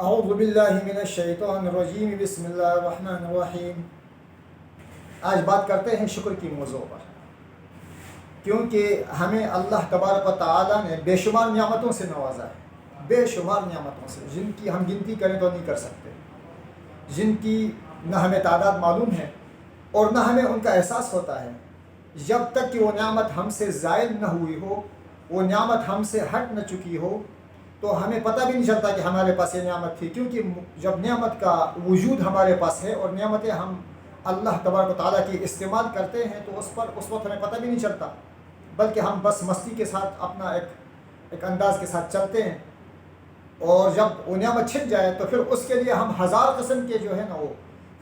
اعوذ باللہ من الشیطان الرجیم بسم اللہ الرحمن الرحیم۔ آج بات کرتے ہیں شکر کی موضوع پر، کیونکہ ہمیں اللہ تبارک و تعالیٰ نے بے شمار نعمتوں سے نوازا ہے، بے شمار نعمتوں سے، جن کی ہم گنتی کریں تو نہیں کر سکتے، جن کی نہ ہمیں تعداد معلوم ہے اور نہ ہمیں ان کا احساس ہوتا ہے جب تک کہ وہ نعمت ہم سے زائل نہ ہوئی ہو، وہ نعمت ہم سے ہٹ نہ چکی ہو، تو ہمیں پتہ بھی نہیں چلتا کہ ہمارے پاس یہ نعمت تھی، کیونکہ جب نعمت کا وجود ہمارے پاس ہے اور نعمتیں ہم اللہ تبارک و تعالیٰ کی استعمال کرتے ہیں تو اس وقت ہمیں پتہ بھی نہیں چلتا، بلکہ ہم بس مستی کے ساتھ اپنا ایک انداز کے ساتھ چلتے ہیں، اور جب وہ نعمت چھن جائے تو پھر اس کے لیے ہم ہزار قسم کے جو ہے نا وہ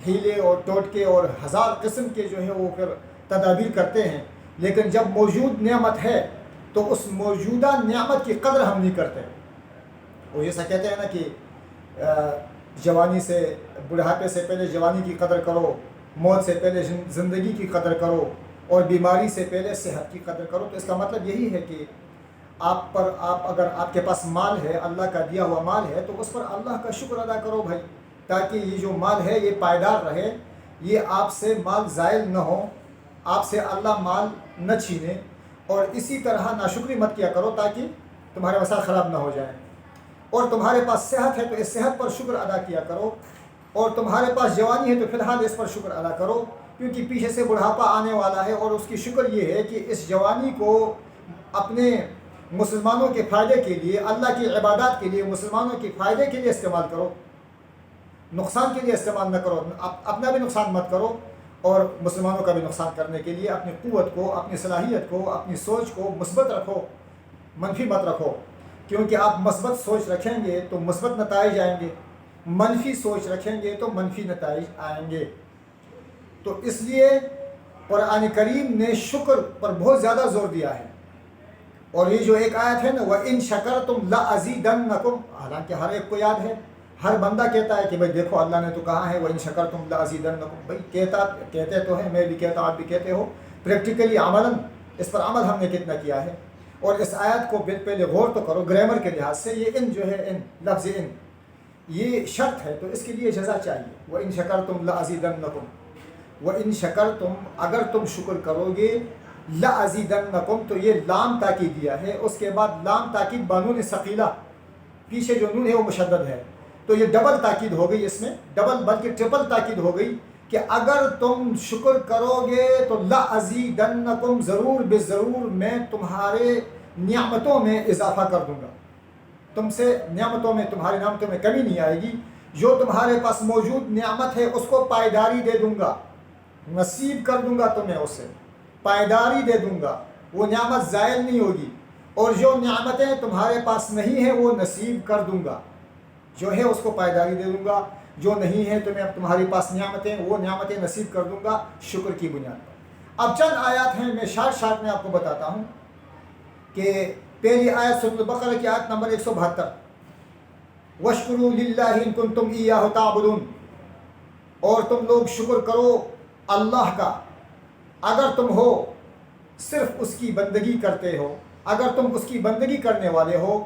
ہیلے اور ٹوٹکے اور ہزار قسم کے جو ہے وہ پھر تدابیر کرتے ہیں، لیکن جب موجود نعمت ہے تو اس موجودہ نعمت کی قدر ہم نہیں کرتے۔ وہ جیسا کہتے ہیں نا کہ جوانی سے بڑھاپے سے پہلے جوانی کی قدر کرو، موت سے پہلے زندگی کی قدر کرو، اور بیماری سے پہلے صحت کی قدر کرو۔ تو اس کا مطلب یہی ہے کہ اگر آپ کے پاس مال ہے، اللہ کا دیا ہوا مال ہے، تو اس پر اللہ کا شکر ادا کرو بھائی، تاکہ یہ جو مال ہے یہ پائیدار رہے، یہ آپ سے مال زائل نہ ہو، آپ سے اللہ مال نہ چھینے، اور اسی طرح ناشکری مت کیا کرو تاکہ تمہارے وسائل خراب نہ ہو جائیں۔ اور تمہارے پاس صحت ہے تو اس صحت پر شکر ادا کیا کرو، اور تمہارے پاس جوانی ہے تو فی الحال اس پر شکر ادا کرو، کیونکہ پیچھے سے بڑھاپا آنے والا ہے، اور اس کی شکر یہ ہے کہ اس جوانی کو اپنے مسلمانوں کے فائدے کے لیے، اللہ کی عبادات کے لیے، مسلمانوں کے فائدے کے لیے استعمال کرو، نقصان کے لیے استعمال نہ کرو، اپنا بھی نقصان مت کرو اور مسلمانوں کا بھی نقصان کرنے کے لیے اپنی قوت کو، اپنی صلاحیت کو، اپنی سوچ کو مثبت رکھو، منفی مت رکھو، کیونکہ آپ مثبت سوچ رکھیں گے تو مثبت نتائج آئیں گے، منفی سوچ رکھیں گے تو منفی نتائج آئیں گے۔ تو اس لیے قرآن کریم نے شکر پر بہت زیادہ زور دیا ہے، اور یہ جو ایک آیت ہے نا وَإِن شَكَرْتُمْ لَأَزِيدَنَّكُمْ، حالانکہ ہر ایک کو یاد ہے، ہر بندہ کہتا ہے کہ بھائی دیکھو اللہ نے تو کہا ہے وَإِن شَكَرْتُمْ لَأَزِيدَنَّكُمْ، بھائی کہتے تو ہیں، میں بھی کہتا ہوں، آپ بھی کہتے ہو، پریکٹیکلی عملاً اس پر عمل ہم نے کتنا کیا ہے۔ اور اس آیت کو پہلے غور تو کرو، گرامر کے لحاظ سے یہ ان جو ہے ان لفظ ان یہ شرط ہے، تو اس کے لیے جزا چاہیے۔ وَإِن شَكَرْتُمْ لَأَزِيدَنَّكُمْ، وَإِن شَكَرْتُمْ، اگر تم شکر کرو گے، لَأَزِيدَنَّكُمْ، تو یہ لام تاکید دیا ہے، اس کے بعد لام تاکید بانون ثقیلہ، پیچھے جو نون ہے وہ مشدد ہے، تو یہ ڈبل تاکید ہو گئی، اس میں ڈبل بلکہ ٹرپل تاکید ہو گئی کہ اگر تم شکر کرو گے تو لَأَزِيدَنَّكُمْ، ضرور بے ضرور میں تمہارے نعمتوں میں اضافہ کر دوں گا، تم سے نعمتوں میں، تمہاری نعمتوں میں کمی نہیں آئے گی، جو تمہارے پاس موجود نعمت ہے اس کو پائیداری دے دوں گا، نصیب کر دوں گا تمہیں، اسے پائیداری دے دوں گا، وہ نعمت زائل نہیں ہوگی، اور جو نعمتیں تمہارے پاس نہیں ہیں وہ نصیب کر دوں گا، جو ہے اس کو پائیداری دے دوں گا، جو نہیں ہے تمہیں اب تمہارے پاس نعمتیں، وہ نعمتیں نصیب کر دوں گا شکر کی بنیاد پر۔ اب چند آیات ہیں، میں شارٹ میں آپ کو بتاتا ہوں کہ پہلی آیت سورۃ البقرہ کی آیت نمبر 172، وَاشْكُرُوا لِلَّهِ إِن كُنتُمْ إِيَّاهُ تَعْبُدُونَ، اور تم لوگ شکر کرو اللہ کا اگر تم ہو صرف اس کی بندگی کرتے ہو، اگر تم اس کی بندگی کرنے والے ہو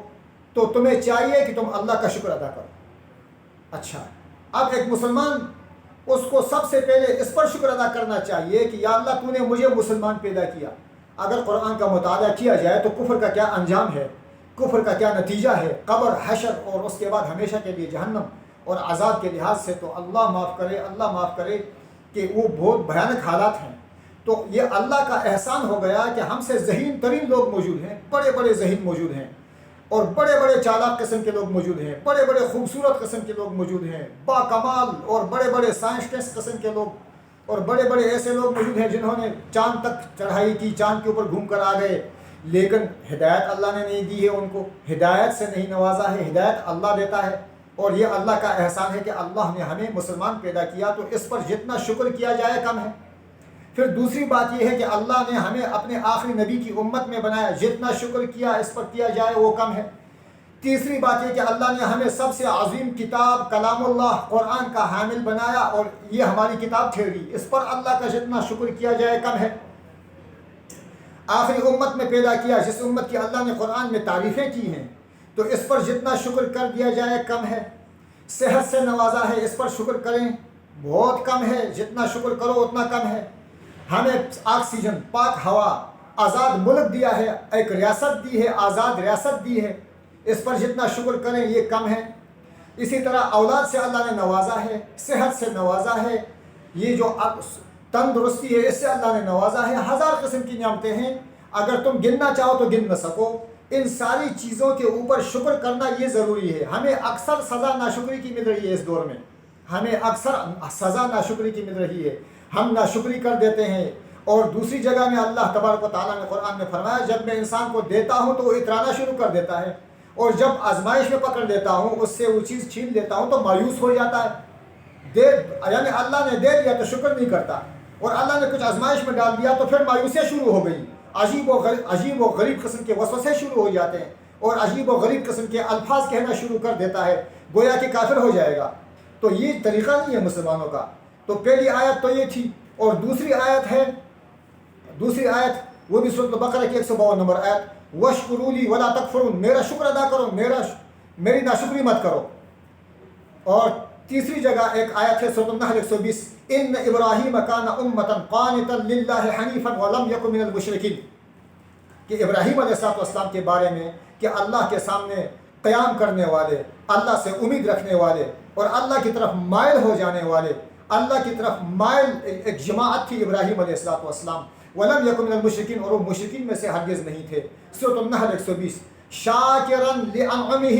تو تمہیں چاہیے کہ تم اللہ کا شکر ادا کرو۔ اچھا، اب ایک مسلمان اس کو سب سے پہلے اس پر شکر ادا کرنا چاہیے کہ یا اللہ تو نے مجھے مسلمان پیدا کیا۔ اگر قرآن کا مطالعہ کیا جائے تو کفر کا کیا انجام ہے، کفر کا کیا نتیجہ ہے، قبر، حشر، اور اس کے بعد ہمیشہ کے لیے جہنم اور عذاب کے لحاظ سے تو اللہ معاف کرے کہ وہ بہت بھیانک حالات ہیں۔ تو یہ اللہ کا احسان ہو گیا کہ ہم سے ذہین ترین لوگ موجود ہیں، بڑے بڑے ذہین موجود ہیں، اور بڑے بڑے چالاک قسم کے لوگ موجود ہیں، بڑے بڑے خوبصورت قسم کے لوگ موجود ہیں، با کمال اور بڑے بڑے سائنسٹسٹ قسم کے لوگ، اور بڑے بڑے ایسے لوگ موجود ہیں جنہوں نے چاند تک چڑھائی کی، چاند کے اوپر گھوم کر آ گئے، لیکن ہدایت اللہ نے نہیں دی ہے، ان کو ہدایت سے نہیں نوازا ہے، ہدایت اللہ دیتا ہے، اور یہ اللہ کا احسان ہے کہ اللہ نے ہمیں مسلمان پیدا کیا، تو اس پر جتنا شکر کیا جائے کم ہے۔ پھر دوسری بات یہ ہے کہ اللہ نے ہمیں اپنے آخری نبی کی امت میں بنایا، جتنا شکر کیا اس پر کیا جائے وہ کم ہے۔ تیسری بات یہ کہ اللہ نے ہمیں سب سے عظیم کتاب کلام اللہ قرآن کا حامل بنایا، اور یہ ہماری کتاب ٹھہری، اس پر اللہ کا جتنا شکر کیا جائے کم ہے۔ آخری امت میں پیدا کیا، جس امت کی اللہ نے قرآن میں تعریفیں کی ہیں، تو اس پر جتنا شکر کر دیا جائے کم ہے۔ صحت سے نوازا ہے، اس پر شکر کریں، بہت کم ہے، جتنا شکر کرو اتنا کم ہے۔ ہمیں آکسیجن، پاک ہوا، آزاد ملک دیا ہے، ایک ریاست دی ہے، آزاد ریاست دی ہے، اس پر جتنا شکر کریں یہ کم ہے۔ اسی طرح اولاد سے اللہ نے نوازا ہے، صحت سے نوازا ہے، یہ جو تندرستی ہے اس سے اللہ نے نوازا ہے، ہزار قسم کی نعمتیں ہیں، اگر تم گننا چاہو تو گن نہ سکو۔ ان ساری چیزوں کے اوپر شکر کرنا یہ ضروری ہے۔ ہمیں اکثر سزا ناشکری کی مل رہی ہے اس دور میں، ہمیں اکثر سزا ناشکری کی مل رہی ہے، ہم ناشکری کر دیتے ہیں۔ اور دوسری جگہ میں اللہ تبارک و تعالیٰ نے قرآن میں فرمایا، جب میں انسان کو دیتا ہوں تو وہ اترانا شروع کر دیتا ہے، اور جب آزمائش میں پکڑ لیتا ہوں، اس سے وہ چیز چھین لیتا ہوں تو مایوس ہو جاتا ہے۔ یعنی اللہ نے دے دیا تو شکر نہیں کرتا، اور اللہ نے کچھ آزمائش میں ڈال دیا تو پھر مایوسیاں شروع ہو گئی، عجیب و غریب قسم کے وسوسے شروع ہو جاتے ہیں، اور عجیب و غریب قسم کے الفاظ کہنا شروع کر دیتا ہے، گویا کہ کافر ہو جائے گا۔ تو یہ طریقہ نہیں ہے مسلمانوں کا۔ تو پہلی آیت تو یہ تھی، اور دوسری آیت وہ بھی سورۃ البقرہ کی 152 نمبر آیت، وَاشْكُرُوا لِي وَلَا تَكْفُرُونَ، میرا شکر ادا کرو، میری ناشکری مت کرو۔ اور تیسری جگہ ایک آیت ہے سورۃ النحل 120، إِنَّ إِبْرَاهِيمَ كَانَ أُمَّةً قَانِتًا لِلَّهِ حَنِيفًا وَلَمْ يَكُن مِنَ الْمُشْرِكِينَ، کہ ابراہیم علیہ السلام کے بارے میں کہ اللہ کے سامنے قیام کرنے والے، اللہ سے امید رکھنے والے، اور اللہ کی طرف مائل ہو جانے والے، اللہ کی طرف مائل ایک جماعت تھی ابراہیم علیہ السلام۔ وَلَمْ يَكُن مِنَ الْمُشْرِكِينَ، اور وہ مشرکین میں سے ہرگز نہیں تھے۔ سورۃ النحل 120، شاکراً لِأَنْعُمِهِ،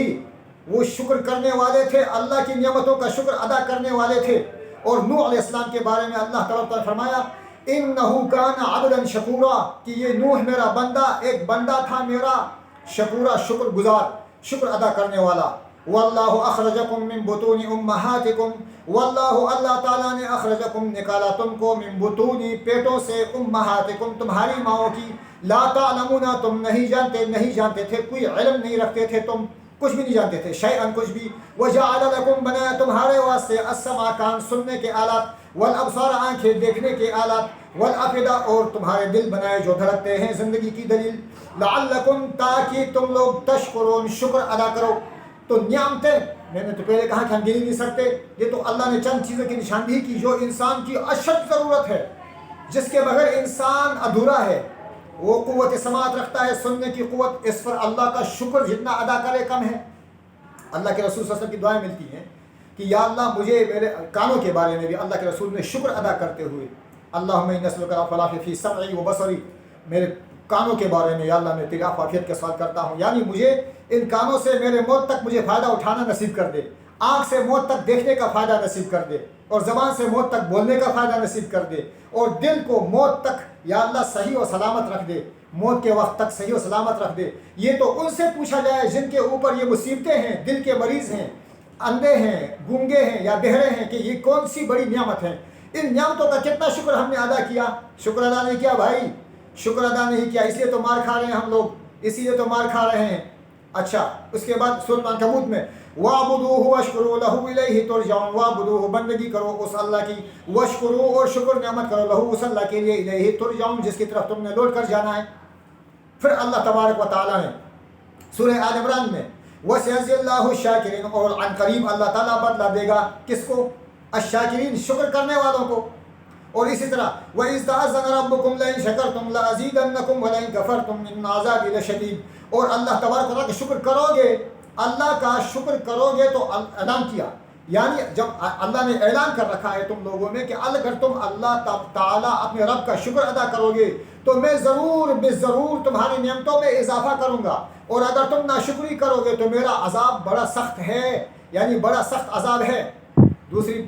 وہ شکر کرنے والے تھے، اللہ کی نعمتوں کا شکر ادا کرنے والے تھے۔ اور نوح علیہ السلام کے بارے میں اللہ تعالیٰ نے فرمایا، إِنَّهُ كَانَ عَبْدًا شَكُورًا، کہ یہ نوح میرا بندہ، ایک بندہ تھا میرا، شکورا، شکر گزار، شکر ادا کرنے والا۔ وَاللَّهُ أَخْرَجَكُم مِّن بُطُونِ أُمَّهَاتِكُمْ، واللہ، اللہ تعالیٰ نے اخرجکم، نکالا تم کو، من بطونی، پیٹوں سے، امہاتکم، تمہاری ماؤں کی، لا تعلمون، تم نہیں جانتے تھے، کوئی علم نہیں رکھتے تھے، تم کچھ بھی نہیں جانتے تھے، شیئا کچھ بھی، وجعل لکم، بنایا تمہارے واسطے، السمع، کان سننے کے آلات، والابصار، آنکھیں دیکھنے کے آلات، والافئدہ، اور تمہارے دل بنائے جو دھڑکتے ہیں زندگی کی دلیل، لعلکم، تاکہ تم لوگ تشکرون، شکر ادا کرو۔ تو نعمتیں میں نے تو پہلے کہا کہ ہم گن ہی نہیں سکتے، یہ تو اللہ نے چند چیزوں کی نشاندہی کی جو انسان کی اشد ضرورت ہے، جس کے بغیر انسان ادھورا ہے۔ وہ قوت سماعت رکھتا ہے، سننے کی قوت، اس پر اللہ کا شکر جتنا ادا کرے کم ہے۔ اللہ کے رسول صلی اللہ علیہ وسلم کی دعائیں ملتی ہیں کہ یا اللہ، مجھے میرے کانوں کے بارے میں بھی اللہ کے رسول نے شکر ادا کرتے ہوئے، اللہم انی اسألک العافیہ فی سمعی و بصری، میرے کانوں کے بارے میں یا اللہ میں تیری عافیت کا سوال کرتا ہوں، یعنی مجھے ان کانوں سے میرے موت تک مجھے فائدہ اٹھانا نصیب کر دے، آنکھ سے موت تک دیکھنے کا فائدہ نصیب کر دے، اور زبان سے موت تک بولنے کا فائدہ نصیب کر دے، اور دل کو موت تک یا اللہ صحیح و سلامت رکھ دے، موت کے وقت تک صحیح و سلامت رکھ دے۔ یہ تو ان سے پوچھا جائے جن کے اوپر یہ مصیبتیں ہیں، دل کے مریض ہیں، اندھے ہیں، گونگے ہیں یا بہرے ہیں، کہ یہ کون سی بڑی نعمت ہے۔ ان نعمتوں کا کتنا شکر ہم نے ادا کیا؟ شکر ادا نہیں کیا بھائی، شکر ادا نہیں کیا، اس لیے تو مار کھا رہے ہیں ہم لوگ، اسی لیے تو مار کھا رہے ہیں۔ اچھا، اس کے بعد سورۃ العنکبوت میں وَاعْبُدُوهُ وَاشْكُرُوا لَهُ إِلَيْهِ تُرْجَعُونَ، وَاعْبُدُوهُ، بندگی کرو اس اللہ کی، وَاشْكُرُوا، اور شکر نعمت کرو، لَهُ، اس اللہ کے لیے، إِلَيْهِ تُرْجَعُونَ، جس کی طرف تم نے لوٹ کر جانا ہے۔ پھر اللہ تبارک و تعالیٰ نے سورہ آل عمران میں وَسَيَجْزِي اللَّهُ الشَّاكِرِينَ، اور عن قریب اللہ تعالیٰ بدلہ دے گا کس کو؟ الشاکرین، شکر کرنے والوں کو۔ اور اسی طرح وَإِذْ تَأَذَّنَ رَبُّكُمْ لَئِن شَكَرْتُمْ لَأَزِيدَنَّكُمْ وَلَئِن كَفَرْتُمْ إِنَّ عَذَابِي لَشَدِيدٌ، اور اللہ تبارک و تعالیٰ کا شکر کرو گے، اللہ کا شکر کرو گے، تو اعلان کیا، یعنی جب اللہ نے اعلان کر رکھا ہے تم لوگوں میں کہ اگر تم اللہ تعالیٰ اپنے رب کا شکر ادا کرو گے تو میں ضرور ضرور تمہاری نعمتوں میں اضافہ کروں گا، اور اگر تم ناشکری کرو گے تو میرا عذاب بڑا سخت ہے، یعنی بڑا سخت عذاب ہے۔ دوسری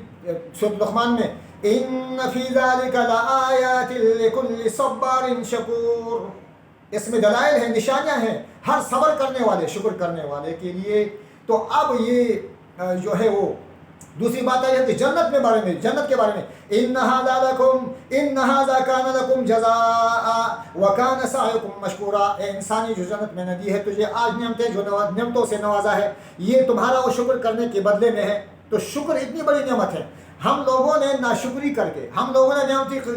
سورۃ لقمان میں ان فی ذلک لآیات لکل صبار شکور، اس میں دلائل ہیں، نشانیاں ہیں ہر صبر کرنے والے، شکر کرنے والے کے لیے۔ تو اب یہ جو ہے وہ دوسری بات ہے کہ جنت کے بارے میں ان ھذا کان لکم جزاء وکان سعیکم مشکورا، اے انسانی جو جنت میں نے دی ہے تجھے آج نعمتیں، جو نعمتوں سے نوازا ہے، یہ تمہارا وہ شکر کرنے کے بدلے میں ہے۔ تو شکر اتنی بڑی نعمت ہے، ہم لوگوں نے ناشکری کر کے، ہم لوگوں نے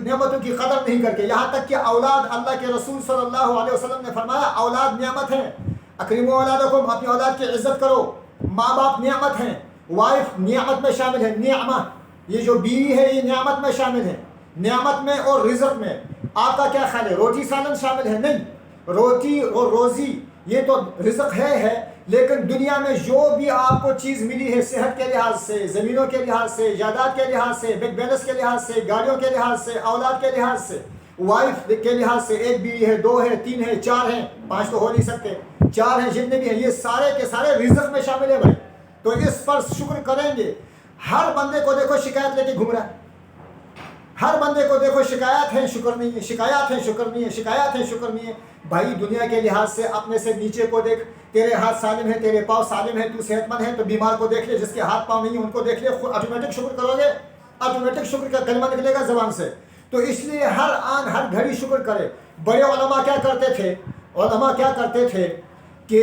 نعمتوں کی قدر نہیں کر کے، یہاں تک کہ اولاد، اللہ کے رسول صلی اللہ علیہ وسلم نے فرمایا اولاد نعمت ہیں، اکرموا اولادکم، اپنی اولاد کی عزت کرو، ماں باپ نعمت ہیں، وائف نعمت میں شامل ہے، نعمہ، یہ جو بیوی ہے یہ نعمت میں شامل ہے، نعمت میں اور رزق میں۔ آپ کا کیا خیال ہے، روٹی سالن شامل ہے؟ نہیں، روٹی اور روزی یہ تو رزق ہے، لیکن دنیا میں جو بھی آپ کو چیز ملی ہے صحت کے لحاظ سے، زمینوں کے لحاظ سے، جائیداد کے لحاظ سے، بینک بیلنس کے لحاظ سے، گاڑیوں کے لحاظ سے، اولاد کے لحاظ سے، وائف کے لحاظ سے، ایک بیوی ہے، 2 ہے، 3 ہے، 4 ہیں، 5 تو ہو نہیں سکتے، 4 ہیں جتنے بھی ہیں، یہ سارے کے سارے رزق میں شامل ہیں بھائی۔ تو اس پر شکر کریں گے۔ ہر بندے کو دیکھو شکایت لے کے گھوم رہا ہے، ہر بندے کو دیکھو شکایات ہیں شکر نہیں ہے، شکایات ہیں شکر نہیں ہے، شکایات ہیں شکر نہیں ہے۔ بھائی دنیا کے لحاظ سے اپنے سے نیچے کو دیکھ، تیرے ہاتھ سالم ہے، تیرے پاؤں سالم ہے، تو صحت مند ہے، تو بیمار کو دیکھ لے، جس کے ہاتھ پاؤں نہیں ہیں ان کو دیکھ لے، آٹومیٹک شکر کرو گے، آٹومیٹک شکر کا کلمہ نکلے گا زبان سے۔ تو اس لیے ہر آن ہر گھڑی شکر کرے۔ بڑے علماء کیا کرتے تھے، علماء کیا کرتے تھے کہ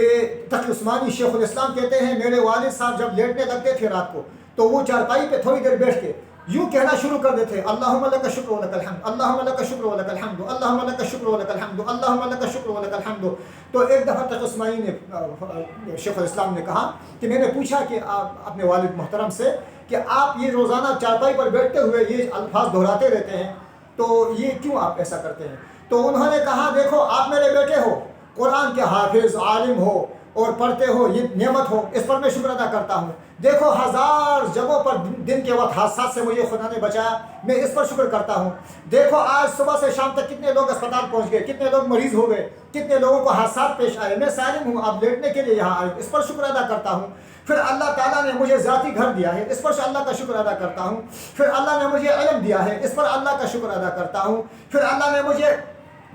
تقی عثمانی شیخ الاسلام کہتے ہیں میرے والد صاحب جب لیٹنے لگتے تھے رات کو تو وہ چارپائی پہ تھوڑی دیر بیٹھ کے یوں کہنا شروع کر دیتے، اللہم لک الشکر و لک الحمد، اللہم لک الشکر و لک الحمد، اللہم لک الشکر و لک الحمد، اللہم لک الشکر و لک الحمد۔ تو ایک دفعہ تقی عثمانی نے شیخ الاسلام نے کہا کہ میں نے پوچھا کہ آپ اپنے والد محترم سے کہ آپ یہ روزانہ چارپائی پر بیٹھتے ہوئے یہ الفاظ دہراتے رہتے ہیں تو یہ کیوں آپ ایسا کرتے ہیں؟ تو انہوں نے کہا دیکھو آپ میرے بیٹے ہو، قرآن کے حافظ عالم ہو اور پڑھتے ہو، یہ نعمت ہو، اس پر میں شکر ادا کرتا ہوں۔ دیکھو 1000 جگہوں پر دن کے وقت حادثات سے مجھے خدا نے بچایا، میں اس پر شکر کرتا ہوں۔ دیکھو آج صبح سے شام تک کتنے لوگ اسپتال پہنچ گئے، کتنے لوگ مریض ہو گئے، کتنے لوگوں کو حادثات پیش آئے، میں سالم ہوں، اب لیٹنے کے لیے یہاں آئے، اس پر شکر ادا کرتا ہوں۔ پھر اللہ تعالیٰ نے مجھے ذاتی گھر دیا ہے، اس پر اللہ کا شکر ادا کرتا ہوں۔ پھر اللہ نے مجھے علم دیا ہے، اس پر اللہ کا شکر ادا کرتا ہوں۔ پھر اللہ نے مجھے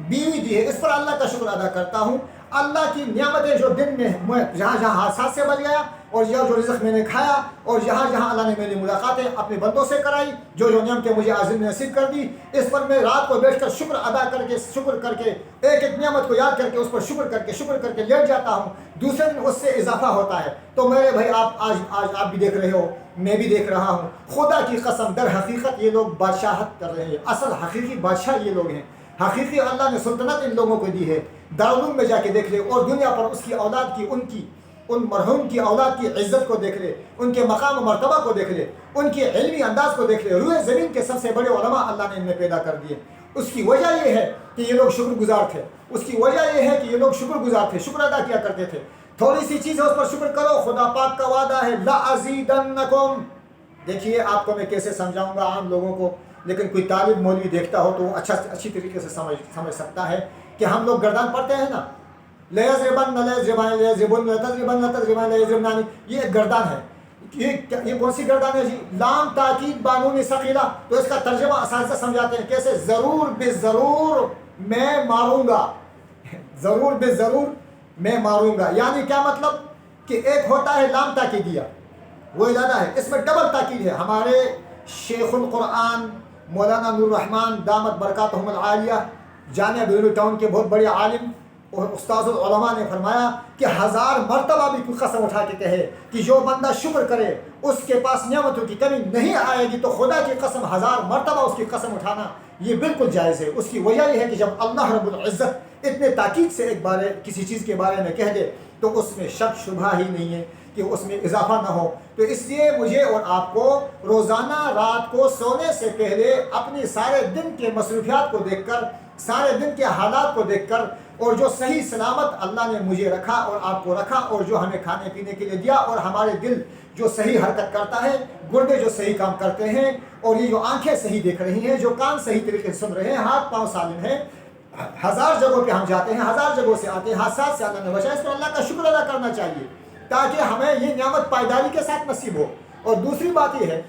بیوی دی ہے، اس پر اللہ کا شکر ادا کرتا ہوں۔ اللہ کی نعمتیں جو دن میں جہاں جہاں حادثات سے بچ گیا، اور جو رزق میں نے کھایا، اور جہاں جہاں اللہ نے میری ملاقاتیں اپنے بندوں سے کرائی، جو نعمتیں مجھے عظیم نصیب کر دی، اس پر میں رات کو بیٹھ کر شکر ادا کر کے ایک ایک نعمت کو یاد کر کے اس پر شکر کر کے لیٹ جاتا ہوں۔ دوسرے دن اس سے اضافہ ہوتا ہے۔ تو میرے بھائی آج آپ بھی دیکھ رہے ہو، میں بھی دیکھ رہا ہوں، خدا کی قسم در حقیقت یہ لوگ بادشاہت کر رہے ہیں، اصل حقیقی بادشاہ یہ لوگ ہیں۔ حقیقی اللہ نے سلطنت ان لوگوں کو دی ہے۔ دارالعلوم میں جا کے دیکھ لے، اور دنیا پر اس کی اولاد کی ان مرحوم کی اولاد کی عزت کو دیکھ لے، ان کے مقام و مرتبہ کو دیکھ لے، ان کے علمی انداز کو دیکھ لے۔ روئے زمین کے سب سے بڑے علماء اللہ نے ان میں پیدا کر دیے۔ اس کی وجہ یہ ہے کہ یہ لوگ شکر گزار تھے، اس کی وجہ یہ ہے کہ یہ لوگ شکر گزار تھے، شکر ادا کیا کرتے تھے۔ تھوڑی سی چیز ہے اس پر شکر کرو، خدا پاک کا وعدہ ہے لَأَزِيدَنَّكُمْ۔ دیکھیے آپ کو میں کیسے سمجھاؤں گا عام لوگوں کو، لیکن کوئی طالب مولوی دیکھتا ہو تو وہ اچھی طریقے سے سمجھ سکتا ہے کہ ہم لوگ گردان پڑھتے ہیں نا، لَيَضْرِبَنَّ لَيَضْرِبَنَّ لَيَضْرِبُنَّ لَتَضْرِبَنَّ لَتَضْرِبَنَّ لَيَضْرِبْنَانِ، یہ ایک گردان ہے۔ یہ کون سی گردان ہے جی؟ لام تاکید بانون ثقیلہ۔ تو اس کا ترجمہ اساتذہ سمجھاتے ہیں کیسے، ضرور بے ضرور میں ماروں گا، ضرور بے ضرور میں ماروں گا۔ یعنی کیا مطلب کہ ایک ہوتا ہے لام تاکیدیہ، وہ ارادہ ہے، اس میں ڈبل تاکید ہے۔ ہمارے شیخ القرآن مولانا نور الرحمن دامت برکاتہم العالیہ، جامعہ بیرون ٹاؤن کے بہت بڑے عالم اور استاذ العلماء نے فرمایا کہ 1000 مرتبہ بھی کوئی قسم اٹھا کے کہے کہ جو بندہ شکر کرے اس کے پاس نعمتوں کی کمی نہیں آئے گی، تو خدا کی قسم 1000 مرتبہ اس کی قسم اٹھانا یہ بالکل جائز ہے۔ اس کی وجہ یہ ہے کہ جب اللہ رب العزت اتنے تاکید سے ایک بارے کسی چیز کے بارے میں کہہ دے تو اس میں شک شبہ ہی نہیں ہے کہ اس میں اضافہ نہ ہو۔ تو اس لیے مجھے اور آپ کو روزانہ رات کو سونے سے پہلے اپنی سارے دن کے مصروفیات کو دیکھ کر، سارے دن کے حالات کو دیکھ کر، اور جو صحیح سلامت اللہ نے مجھے رکھا اور آپ کو رکھا، اور جو ہمیں کھانے پینے کے لیے دیا، اور ہمارے دل جو صحیح حرکت کرتا ہے، گردے جو صحیح کام کرتے ہیں، اور یہ جو آنکھیں صحیح دیکھ رہی ہیں، جو کان صحیح طریقے سے سن رہے ہیں، ہاتھ پاؤں سالم ہیں، 1000 جگہوں پہ ہم جاتے ہیں، 1000 جگہوں سے آتے ہیں، حادثات سے اللہ نے بچایا، اس پر اللہ کا شکر ادا کرنا چاہیے تاکہ ہمیں یہ نعمت پائیداری کے ساتھ نصیب ہو۔ اور دوسری بات یہ ہے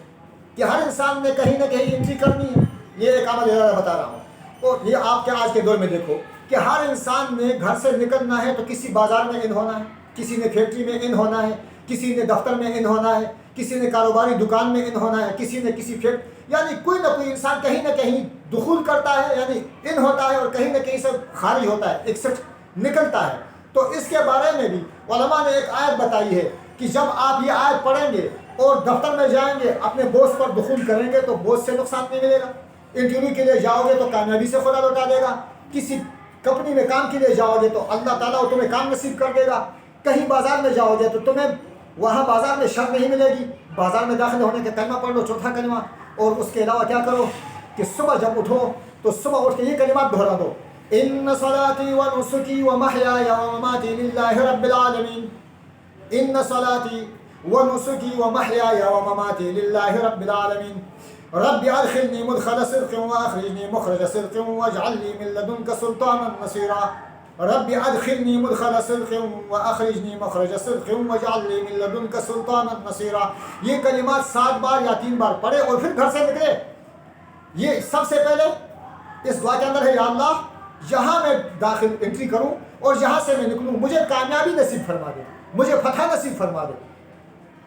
کہ ہر انسان نے کہیں نہ کہیں انٹری کرنی ہے، یہ ایک عمل ارادہ بتا رہا ہوں۔ اور یہ آپ کے آج کے دور میں دیکھو کہ ہر انسان نے گھر سے نکلنا ہے تو کسی بازار میں ان ہونا ہے، کسی نے فیکٹری میں ان ہونا ہے، کسی نے دفتر میں ان ہونا ہے، کسی نے کاروباری دکان میں ان ہونا ہے، کسی نے کسی یعنی کوئی نہ کوئی انسان کہیں نہ کہیں دخول کرتا ہے، یعنی ان ہوتا ہے، اور کہیں نہ کہیں سے خارج ہوتا ہے، ایکسٹ نکلتا ہے۔ تو اس کے بارے میں بھی علماء نے ایک آیت بتائی ہے کہ جب آپ یہ آیت پڑھیں گے اور دفتر میں جائیں گے، اپنے بوس پر دخول کریں گے تو بوس سے نقصان نہیں ملے گا، انٹرویو کے لیے جاؤ گے تو کامیابی سے خدا لوٹا دے گا، کسی کمپنی میں کام کے لیے جاؤ گے تو اللہ تعالیٰ تمہیں کام نصیب کر دے گا، کہیں بازار میں جاؤ گے تو تمہیں وہاں بازار میں شرط نہیں ملے گی. بازار میں داخل ہونے کے کلمہ پڑھ لو، چوتھا کلمہ. اور اس کے علاوہ کیا کرو کہ صبح جب اٹھو تو صبح اٹھ کے یہ کلمات دہرا دو: ان صلاتی و نسکی و محیای و مماتی للہ رب العالمین. ان صلاتی و نسکی و محیای و مماتی للہ رب العالمین. رب ادخلنی مدخل صدق و اخرجنی مخرج صدق واجعل لی من لدنک سلطانا نصیرا. رب ادخلنی مدخل صدق و اخرجنی مخرج صدق واجعل لی من لدنک سلطانا نصیرا. یہ کلمات 7 بار یا 3 بار پڑھے اور پھر گھر سے نکلے. یہ سب سے پہلے اس دعا کے اندر ہے: یا اللہ جہاں میں داخل انٹری کروں اور جہاں سے میں نکلوں مجھے کامیابی نصیب فرما دے، مجھے فتح نصیب فرما دے.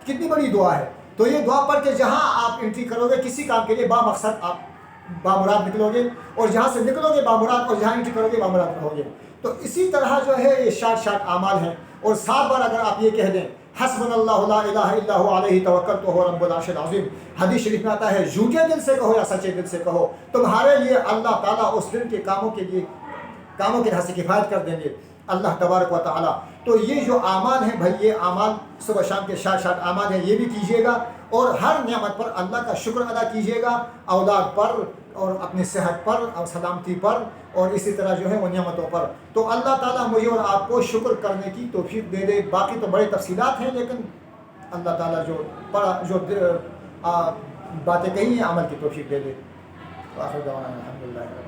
کتنی بڑی دعا ہے. تو یہ دعا پڑھ کے جہاں آپ انٹری کرو گے کسی کام کے لیے بامقصد آپ بامراد نکلو گے، اور جہاں سے نکلو گے بامراد، اور جہاں انٹری کرو گے بامراد رہو گے. تو اسی طرح جو ہے یہ شارٹ اعمال ہیں. اور 7 بار اگر آپ یہ کہہ دیں: حسبنا اللہ لا الہ الا هو علیہ توکلت وهو رب العرش العظیم. حدیث شریف میں آتا ہے جھوٹے دل سے کہو یا سچے دل سے کہو، تمہارے لیے اللہ تعالیٰ اس دن کے کاموں کے لحاظ سے کفایت کر دیں گے اللہ تبارک و تعالیٰ. تو یہ جو اعمال ہیں بھائی، یہ اعمال صبح شام کے شارٹ اعمال ہیں، یہ بھی کیجیے گا. اور ہر نعمت پر اللہ کا شکر ادا کیجیے گا، اولاد پر اور اپنی صحت پر اور سلامتی پر، اور اسی طرح جو ہے وہ نعمتوں پر. تو اللہ تعالیٰ مجھے اور آپ کو شکر کرنے کی توفیق دے دے. باقی تو بڑے تفصیلات ہیں، لیکن اللہ تعالیٰ جو باتیں کہی ہیں عمل کی توفیق دے دے. آخر دعوانا الحمدللہ.